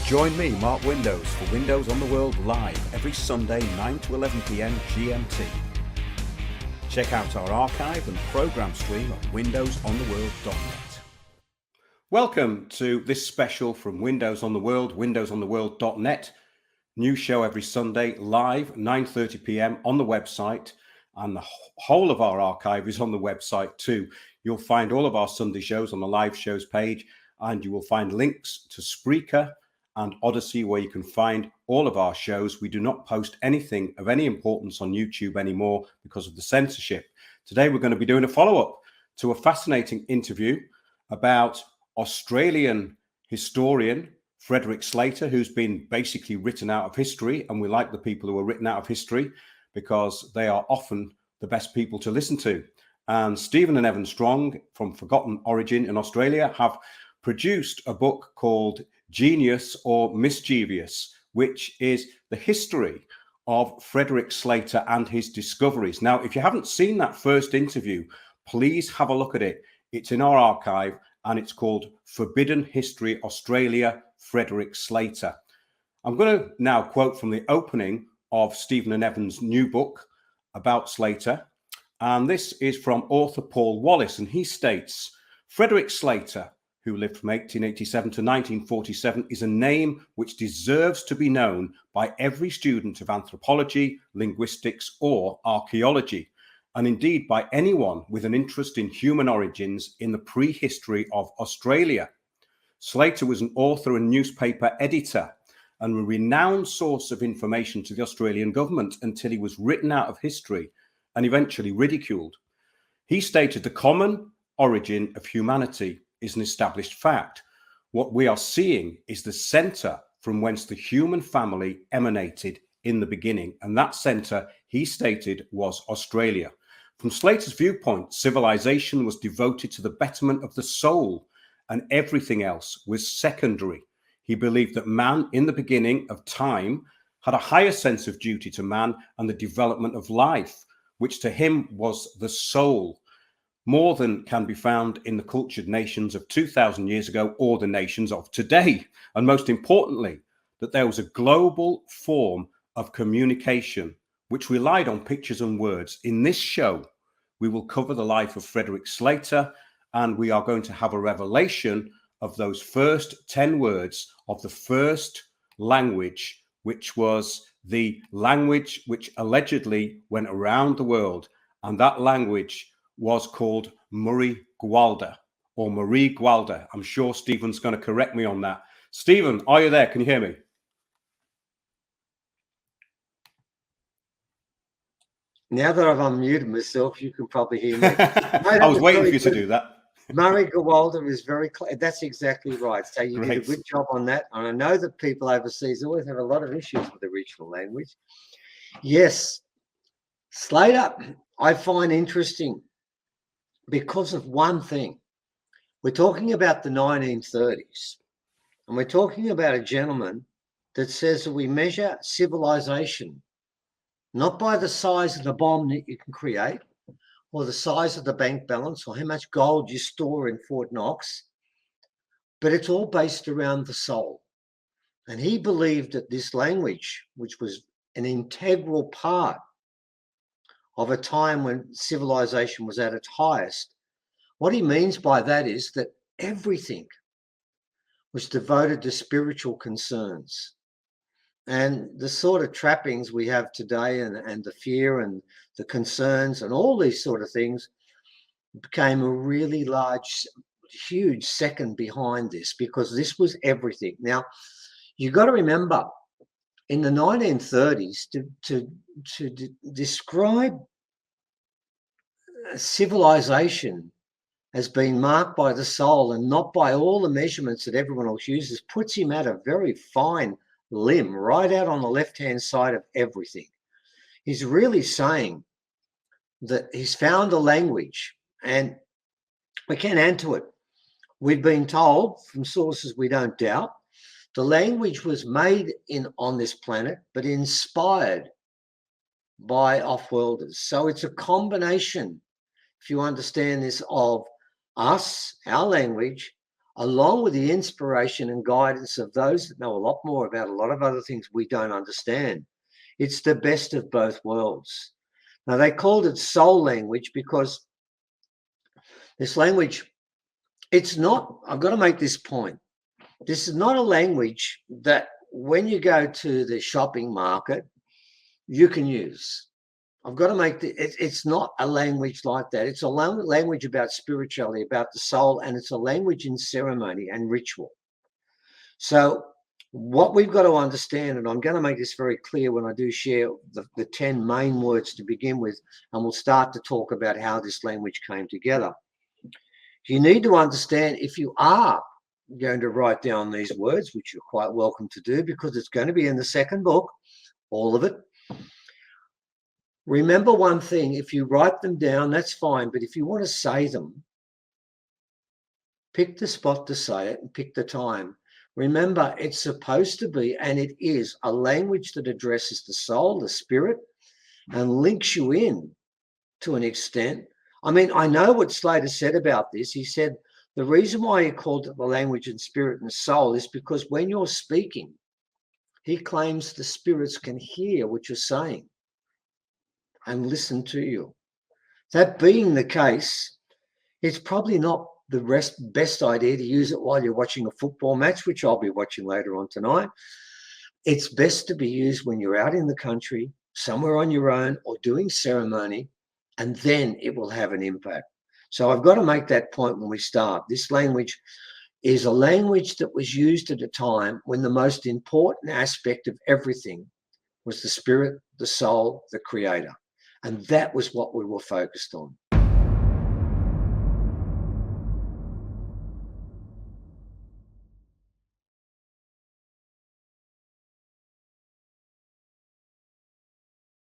Join me, Mark Windows, for Windows on the World live every Sunday 9 to 11 p.m. GMT. Check out our archive and program stream at windowsontheworld.net. Welcome to this special from Windows on the World, windowsontheworld.net. New show every Sunday live 9:30 p.m. on the website, and the whole of our archive is on the website too. You'll find all of our Sunday shows on the live shows page, and you will find links to Spreaker and Odyssey where you can find all of our shows. We do not post anything of any importance on YouTube anymore because of the censorship. Today we're going to be doing a follow-up to a fascinating interview about Australian historian Frederick Slater, who's been basically written out of history, and we like the people who are written out of history because they are often the best people to listen to. And Stephen and Evan Strong from Forgotten Origin in Australia have produced a book called Genius or Mischievous, which is the history of Frederick Slater and his discoveries. Now, if you haven't seen that first interview, please have a look at it. It's in our archive, and it's called Forbidden History Australia, Frederick Slater. I'm going to now quote from the opening of Stephen and Evan's new book about Slater. And this is from author Paul Wallace, and he states, Frederick Slater, who lived from 1887 to 1947, is a name which deserves to be known by every student of anthropology, linguistics, or archaeology, and indeed by anyone with an interest in human origins in the prehistory of Australia. Slater was an author and newspaper editor and a renowned source of information to the Australian government until he was written out of history and eventually ridiculed. He stated the common origin of humanity is an established fact. What we are seeing is the center from whence the human family emanated in the beginning. And that center, he stated, was Australia. From Slater's viewpoint, civilization was devoted to the betterment of the soul, and everything else was secondary. He believed that man, in the beginning of time, had a higher sense of duty to man and the development of life, which to him was the soul, more than can be found in the cultured nations of 2,000 years ago or the nations of today. And most importantly, that there was a global form of communication which relied on pictures and words. In this show, we will cover the life of Frederick Slater, and we are going to have a revelation of those first 10 words of the first language, which was the language which allegedly went around the world. And that language was called Murray Gwalda or Marie Gwalda. I'm sure Stephen's going to correct me on that. Stephen, are you there? Can you hear me? Now that I've unmuted myself, you can probably hear me. I was waiting for you to do that. Murray Gwalda is very clear. That's exactly right. So you Great. did a good job on that. And I know that people overseas always have a lot of issues with the original language. Yes, Slater, I find interesting because of one thing. We're talking about the 1930s, and we're talking about a gentleman that says that we measure civilization not by the size of the bomb that you can create or the size of the bank balance or how much gold you store in Fort Knox, but it's all based around the soul. And he believed that this language, which was an integral part of a time when civilization was at its highest, what he means by that is that everything was devoted to spiritual concerns. And the sort of trappings we have today and the fear and the concerns and all these sort of things became a really large, huge second behind this, because this was everything. Now, you've got to remember, in the 1930s, to describe civilization as being marked by the soul and not by all the measurements that everyone else uses puts him at a very fine limb, right out on the left-hand side of everything. He's really saying that he's found a language, and we can add to it. We've been told from sources we don't doubt, the language was made on this planet, but inspired by off-worlders. So it's a combination, if you understand this, of us, our language, along with the inspiration and guidance of those that know a lot more about a lot of other things we don't understand. It's the best of both worlds. Now, they called it soul language because this language, it's not, I've got to make this point. This is not a language that when you go to the shopping market, you can use. I've got to make it's not a language like that. It's a language about spirituality, about the soul, and it's a language in ceremony and ritual. So what we've got to understand, and I'm going to make this very clear when I do share the 10 main words to begin with, and we'll start to talk about how this language came together. You need to understand, if you are going to write down these words, which you're quite welcome to do because it's going to be in the second book, all of it. Remember one thing, if you write them down, that's fine. But if you want to say them, pick the spot to say it and pick the time. Remember, it's supposed to be, and it is, a language that addresses the soul, the spirit, and links you in to an extent. I mean, I know what Slater said about this. He said, the reason why he called it the language and spirit and soul is because when you're speaking, he claims the spirits can hear what you're saying and listen to you. That being the case, it's probably not the best idea to use it while you're watching a football match, which I'll be watching later on tonight. It's best to be used when you're out in the country, somewhere on your own, or doing ceremony, and then it will have an impact. So I've got to make that point when we start. This language is a language that was used at a time when the most important aspect of everything was the spirit, the soul, the creator. And that was what we were focused on.